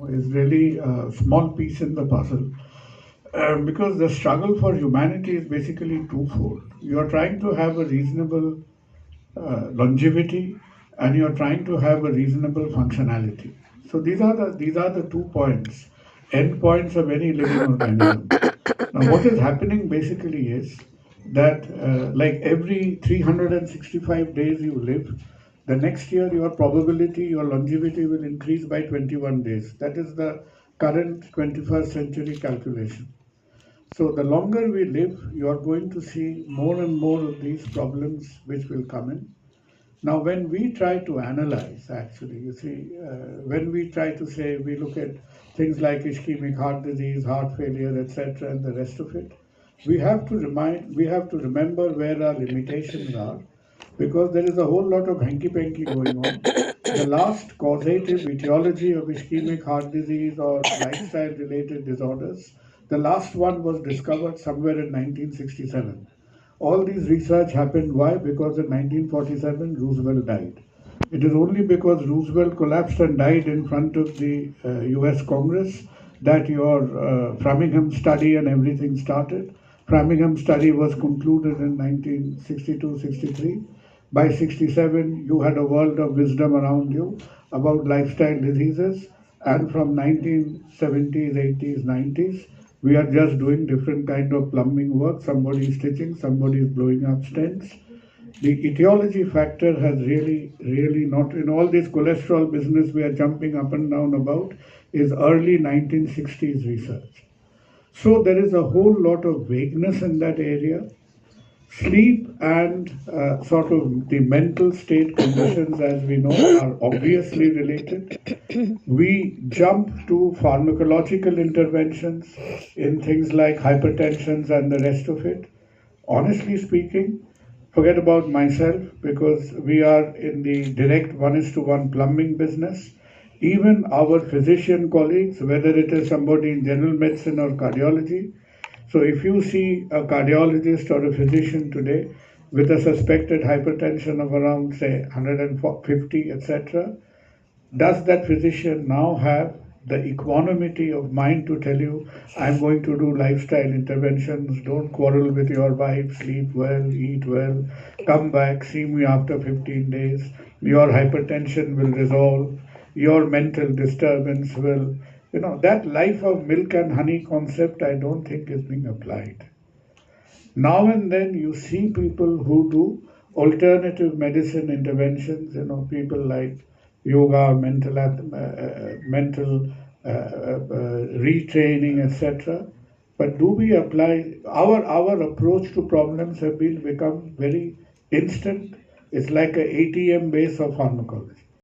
is really a small piece in the puzzle. Because the struggle for humanity is basically twofold. You are trying to have a reasonable longevity, and you are trying to have a reasonable functionality. So these are the 2 points, end points of any living organism. Now, what is happening basically is that, like every 365 days you live, the next year your probability, your longevity will increase by 21 days. That is the current 21st century calculation. So the longer we live, you are going to see more and more of these problems which will come in. Now, when we try to analyze, actually, you see, when we try to say, we look at things like ischemic heart disease, heart failure, etc., and the rest of it, we have to remember where our limitations are, because there is a whole lot of hanky-panky going on. The last causative etiology of ischemic heart disease or lifestyle-related disorders, the last one was discovered somewhere in 1967. All these research happened. Why? Because in 1947 Roosevelt died. It is only because Roosevelt collapsed and died in front of the US Congress that your Framingham study and everything started. Framingham study was concluded in 1962-63. By 67, you had a world of wisdom around you about lifestyle diseases. And from 1970s, 80s, 90s, we are just doing different kind of plumbing work. Somebody is stitching, somebody is blowing up stents. The etiology factor has really not, in all this cholesterol business we are jumping up and down about, is early 1960s research. So there is a whole lot of vagueness in that area. Sleep and sort of the mental state conditions, as we know, are obviously related. We jump to pharmacological interventions in things like hypertensions and the rest of it. Honestly speaking, forget about myself, because we are in the direct 1:1 plumbing business. Even our physician colleagues, whether it is somebody in general medicine or cardiology, so if you see a cardiologist or a physician today with a suspected hypertension of around, say, 150, etc., does that physician now have the equanimity of mind to tell you, I'm going to do lifestyle interventions, don't quarrel with your wife, sleep well, eat well, come back, see me after 15 days, your hypertension will resolve, your mental disturbance will, that life of milk and honey concept, I don't think is being applied. Now and then you see people who do alternative medicine interventions, people like yoga, mental retraining, etc. But do we apply our approach to problems have become very instant? It's like a ATM base of pharmacology.